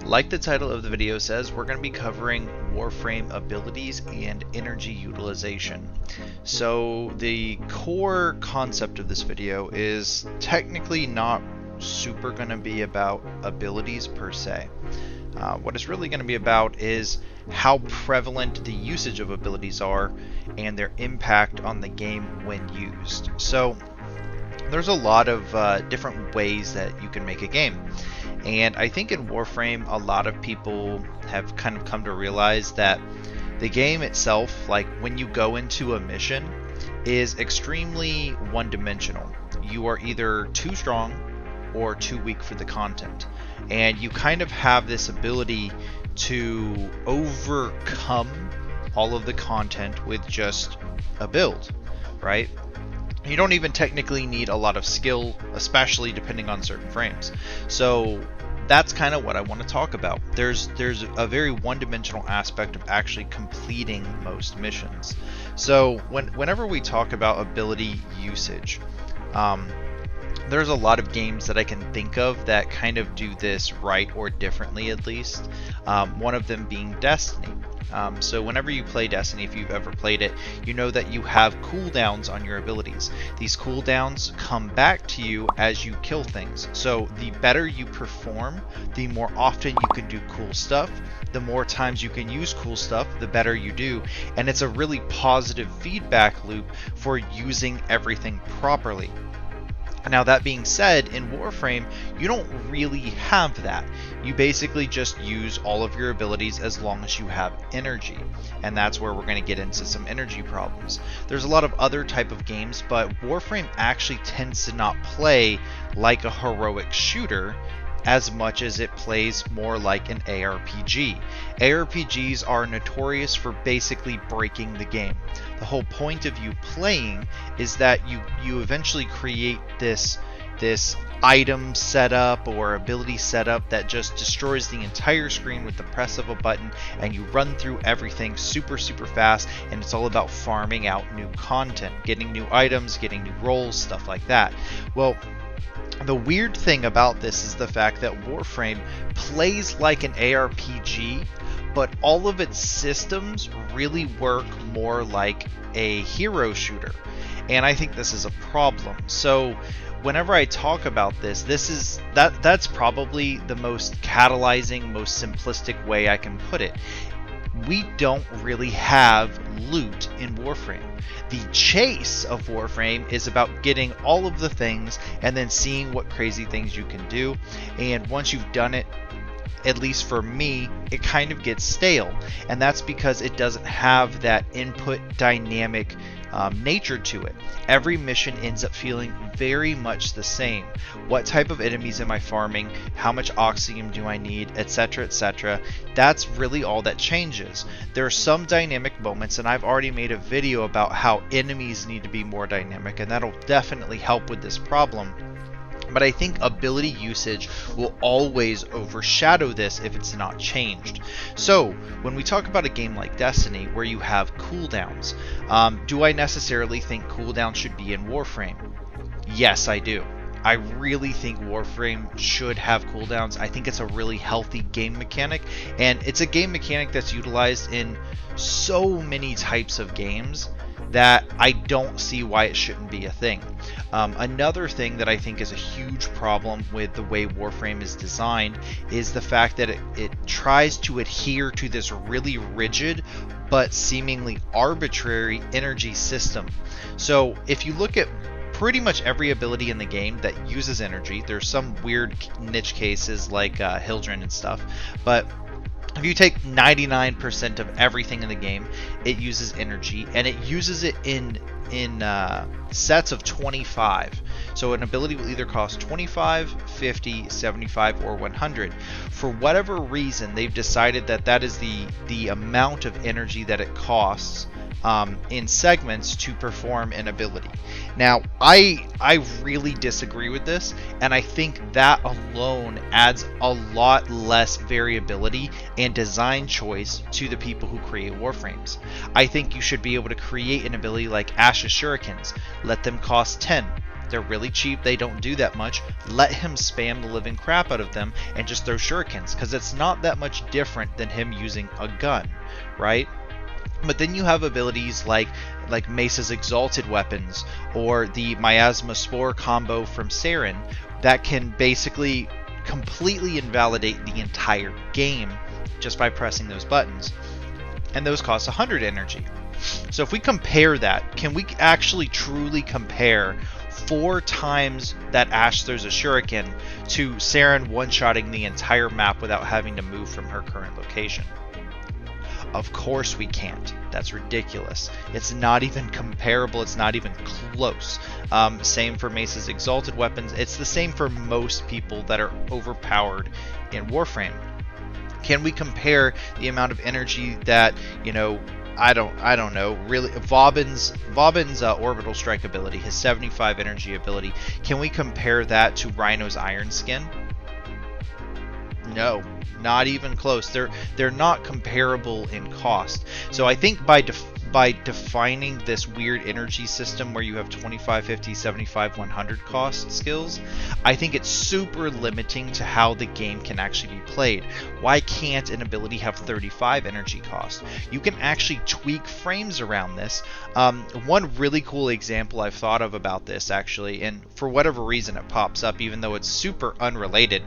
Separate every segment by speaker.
Speaker 1: Like the title of the video says, we're going to be covering Warframe abilities and energy utilization. So the core concept of this video is technically not super going to be about abilities per se. What it's really going to be about is how prevalent the usage of abilities are and their impact on the game when used. So there's a lot of different ways that you can make a game. And I think in Warframe, a lot of people have kind of come to realize that the game itself, like when you go into a mission, is extremely one-dimensional. You are either too strong or too weak for the content. And you kind of have this ability to overcome all of the content with just a build, right? You don't even technically need a lot of skill, especially depending on certain frames. So that's kind of what I want to talk about. There's a very one-dimensional aspect of actually completing most missions. So whenever we talk about ability usage, there's a lot of games that I can think of that kind of do this right or differently, at least. One of them being Destiny. So whenever you play Destiny, if you've ever played it, you know that you have cooldowns on your abilities. These cooldowns come back to you as you kill things. So the better you perform, the more often you can do cool stuff. The more times you can use cool stuff, the better you do. And it's a really positive feedback loop for using everything properly. Now, that being said, in Warframe, you don't really have that. You basically just use all of your abilities as long as you have energy. And that's where we're going to get into some energy problems. There's a lot of other type of games, but Warframe actually tends to not play like a heroic shooter as much as it plays more like an ARPG. ARPGs are notorious for basically breaking the game. The whole point of you playing is that you eventually create this item setup or ability setup that just destroys the entire screen with the press of a button, and you run through everything super fast, and it's all about farming out new content, getting new items, getting new roles, stuff like that. Well, the weird thing about this is the fact that Warframe plays like an ARPG, but all of its systems really work more like a hero shooter. And I think this is a problem. So whenever I talk about this, that's probably the most catalyzing, most simplistic way I can put it. We don't really have loot in Warframe. The chase of Warframe is about getting all of the things and then seeing what crazy things you can do. And once you've done it, at least for me, it kind of gets stale. And that's because it doesn't have that input dynamic nature to it. Every mission ends up feeling very much the same. What type of enemies am I farming? How much oxygen do I need? Etc, etc. That's really all that changes. There are some dynamic moments, and I've already made a video about how enemies need to be more dynamic, and that'll definitely help with this problem. But I think ability usage will always overshadow this if it's not changed. So when we talk about a game like Destiny where you have cooldowns, do I necessarily think cooldowns should be in Warframe? Yes, I do. I really think Warframe should have cooldowns. I think it's a really healthy game mechanic, and it's a game mechanic that's utilized in so many types of games that I don't see why it shouldn't be a thing. Another thing that I think is a huge problem with the way Warframe is designed is the fact that it tries to adhere to this really rigid but seemingly arbitrary energy system. So if you look at pretty much every ability in the game that uses energy, there's some weird niche cases like Hildren and stuff, but if you take 99% of everything in the game, it uses energy, and it uses it in sets of 25. So an ability will either cost 25, 50, 75, or 100. For whatever reason, they've decided that that is the amount of energy that it costs in segments to perform an ability. Now, I really disagree with this, and I think that alone adds a lot less variability and design choice to the people who create Warframes. I think you should be able to create an ability like Ash's Shurikens, let them cost 10. They're really cheap. They don't do that much. Let him spam the living crap out of them and just throw shurikens, because it's not that much different than him using a gun, right? But then you have abilities like Mesa's Exalted Weapons or the Miasma Spore combo from Saren that can basically completely invalidate the entire game just by pressing those buttons. And those cost 100 energy. So if we compare that, can we actually truly compare 4 times that Ashe throws a shuriken to Saren one-shotting the entire map without having to move from her current location? Of course we can't. That's ridiculous. It's not even comparable. It's not even close. Same for Mesa's Exalted Weapons. It's the same for most people that are overpowered in Warframe. Can we compare the amount of energy that, you know, I don't know, really, Vauban's Orbital Strike ability, his 75 energy ability, can we compare that to Rhino's Iron Skin? No, not even close. They're not comparable in cost. So I think by defining this weird energy system where you have 25, 50, 75, 100 cost skills, I think it's super limiting to how the game can actually be played. Why can't an ability have 35 energy cost? You can actually tweak frames around this. One really cool example I've thought of about this, actually, and for whatever reason it pops up even though it's super unrelated,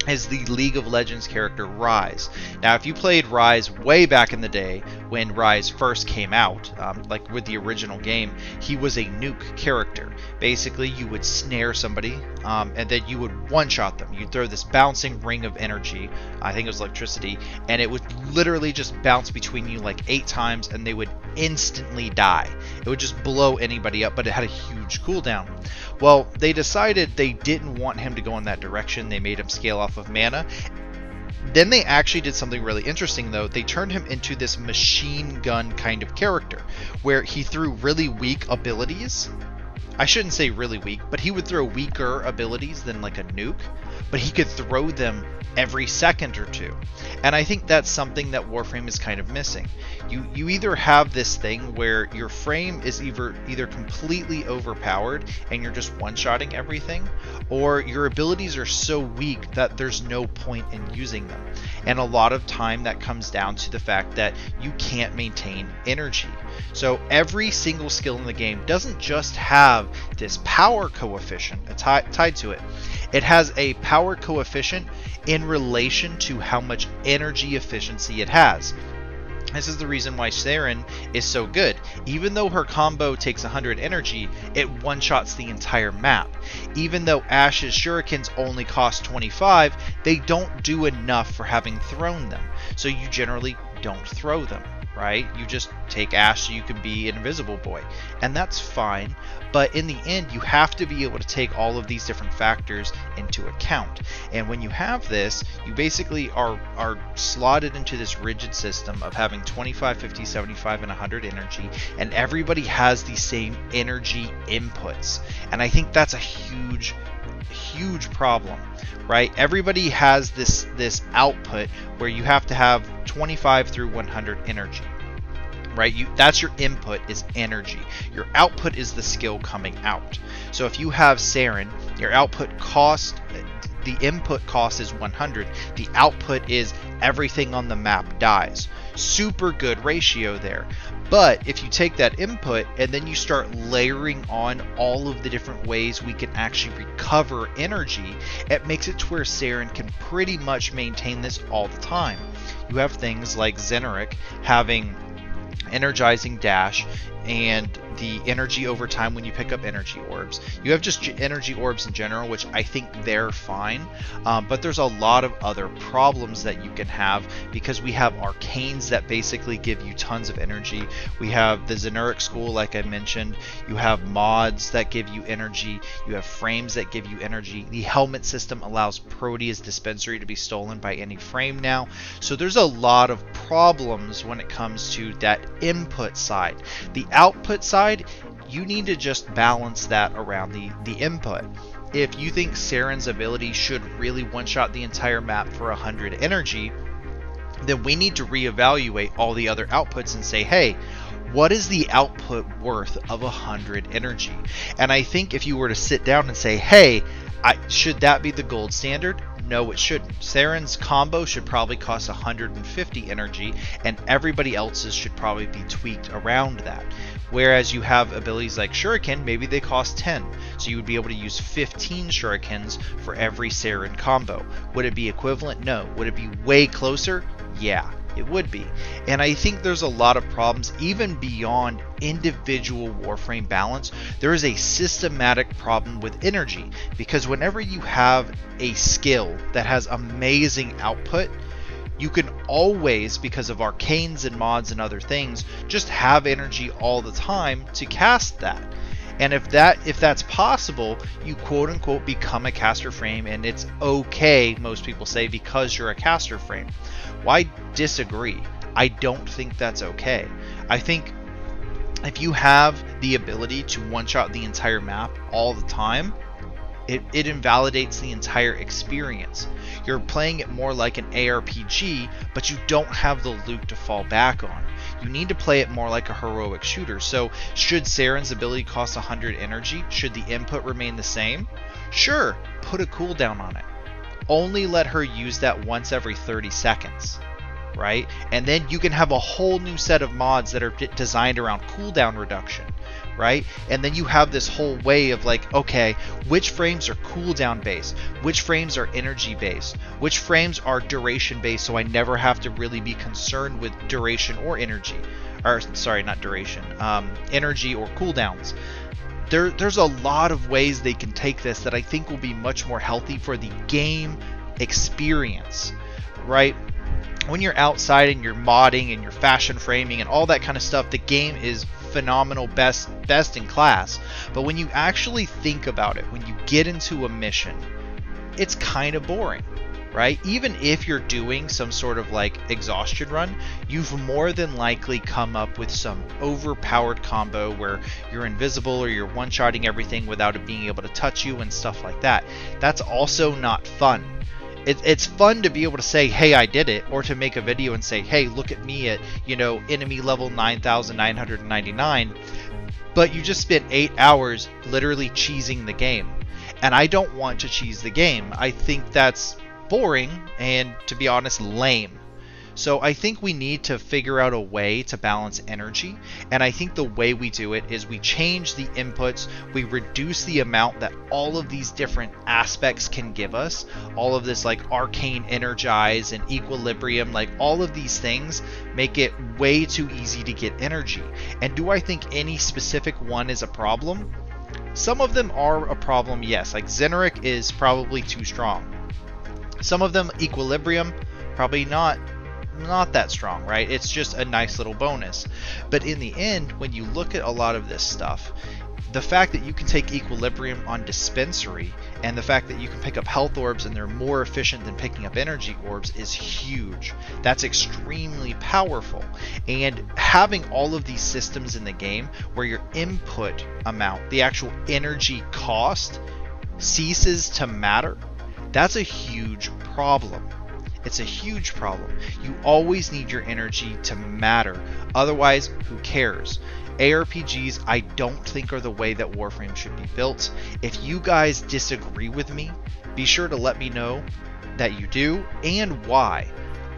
Speaker 1: is the League of Legends character Ryze. Now, if you played Ryze way back in the day when Ryze first came out, like with the original game, he was a nuke character. Basically, you would snare somebody, and then you would one-shot them. You'd throw this bouncing ring of energy, I think it was electricity, and it would literally just bounce between you like 8 times, and they would instantly die. It would just blow anybody up, but it had a huge cooldown. Well, they decided they didn't want him to go in that direction. They made him scale off of mana. Then they actually did something really interesting, though. They turned him into this machine gun kind of character, where he threw really weak abilities. I shouldn't say really weak, but he would throw weaker abilities than like a nuke, but he could throw them every second or two. And I think that's something that Warframe is kind of missing. You either have this thing where your frame is either completely overpowered and you're just one-shotting everything, or your abilities are so weak that there's no point in using them. And a lot of time that comes down to the fact that you can't maintain energy. So every single skill in the game doesn't just have this power coefficient tied to it. It has a power coefficient in relation to how much energy efficiency it has. This is the reason why Saren is so good. Even though her combo takes 100 energy, it one-shots the entire map. Even though Ashe's shurikens only cost 25, they don't do enough for having thrown them. So you generally don't throw them, right? You just take Ashe so you can be an invisible boy. And that's fine, but in the end, you have to be able to take all of these different factors into account. And when you have this, you basically are slotted into this rigid system of having 25, 50, 75, and 100 energy, and everybody has the same energy inputs. And I think that's a huge problem, right? Everybody has this output where you have to have 25 through 100 energy, right? That's your input, is energy. Your output is the skill coming out. So if you have Saren, your output cost, the input cost is 100. The output is everything on the map dies. Super good ratio there. But if you take that input and then you start layering on all of the different ways we can actually recover energy, it makes it to where Saren can pretty much maintain this all the time. You have things like Zeneric having energizing dash and the energy over time when you pick up energy orbs. You have just energy orbs in general, which I think they're fine, but there's a lot of other problems that you can have because we have arcanes that basically give you tons of energy. We have the Zeneric school, like I mentioned. You have mods that give you energy. You have frames that give you energy. The helmet system allows Proteus dispensary to be stolen by any frame now. So there's a lot of problems when it comes to that input side. The output side, you need to just balance that around the input. If you think Saren's ability should really one-shot the entire map for 100 energy, then we need to reevaluate all the other outputs and say, hey, what is the output worth of 100 energy? And I think if you were to sit down and say, hey, should that be the gold standard? No, it shouldn't. Saren's combo should probably cost 150 energy, and everybody else's should probably be tweaked around that. Whereas you have abilities like Shuriken, maybe they cost 10. So you would be able to use 15 Shurikens for every Saren combo. Would it be equivalent? No. Would it be way closer? Yeah, it would be. And I think there's a lot of problems even beyond individual Warframe balance. There is a systematic problem with energy, because whenever you have a skill that has amazing output, you can always, because of arcanes and mods and other things, just have energy all the time to cast that. And if that's possible, you quote unquote become a caster frame, and it's okay, most people say, because you're a caster frame. Well, I disagree. I don't think that's okay. I think if you have the ability to one-shot the entire map all the time, it invalidates the entire experience. You're playing it more like an ARPG, but you don't have the loot to fall back on. You need to play it more like a heroic shooter. So should Saren's ability cost 100 energy? Should the input remain the same? Sure, put a cooldown on it. Only let her use that once every 30 seconds. Right? And then you can have a whole new set of mods that are designed around cooldown reduction, right? And then you have this whole way of like, okay, which frames are cooldown based? Which frames are energy based? Which frames are duration based, so I never have to really be concerned with duration or energy? Or sorry, not duration, energy or cooldowns. There's a lot of ways they can take this that I think will be much more healthy for the game experience, right? When you're outside and you're modding and you're fashion framing and all that kind of stuff, the game is phenomenal, best in class. But when you actually think about it, when you get into a mission, it's kind of boring, right? Even if you're doing some sort of like exhaustion run, you've more than likely come up with some overpowered combo where you're invisible or you're one-shotting everything without it being able to touch you and stuff like that. That's also not fun. It's fun to be able to say, hey, I did it, or to make a video and say, hey, look at me at, enemy level 9,999, but you just spent 8 hours literally cheesing the game. And I don't want to cheese the game. I think that's boring and, to be honest, lame. So I think we need to figure out a way to balance energy, and I think the way we do it is we change the inputs, we reduce the amount that all of these different aspects can give us, all of this like arcane energize and equilibrium, like all of these things make it way too easy to get energy. And do I think any specific one is a problem? Some of them are a problem, yes, like Zeneric is probably too strong. Some of them, equilibrium, probably not that strong, right? It's just a nice little bonus. But in the end, when you look at a lot of this stuff, the fact that you can take equilibrium on dispensary and the fact that you can pick up health orbs and they're more efficient than picking up energy orbs is huge. That's extremely powerful. And having all of these systems in the game where your input amount, the actual energy cost, ceases to matter, that's a huge problem. It's a huge problem. You always need your energy to matter. Otherwise, who cares? ARPGs, I don't think are the way that Warframe should be built. If you guys disagree with me, be sure to let me know that you do and why.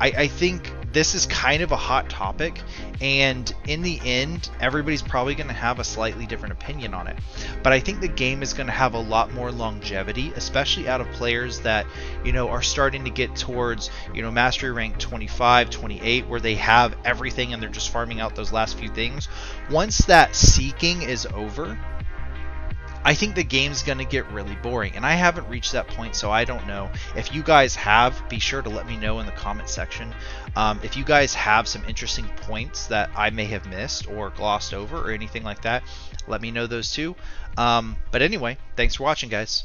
Speaker 1: I think this is kind of a hot topic, and in the end, everybody's probably going to have a slightly different opinion on it. But I think the game is going to have a lot more longevity, especially out of players that, are starting to get towards, mastery rank 25, 28, where they have everything and they're just farming out those last few things. Once that seeking is over, I think the game's going to get really boring, and I haven't reached that point, so I don't know. If you guys have, be sure to let me know in the comment section. If you guys have some interesting points that I may have missed or glossed over or anything like that, let me know those too. But anyway, thanks for watching, guys.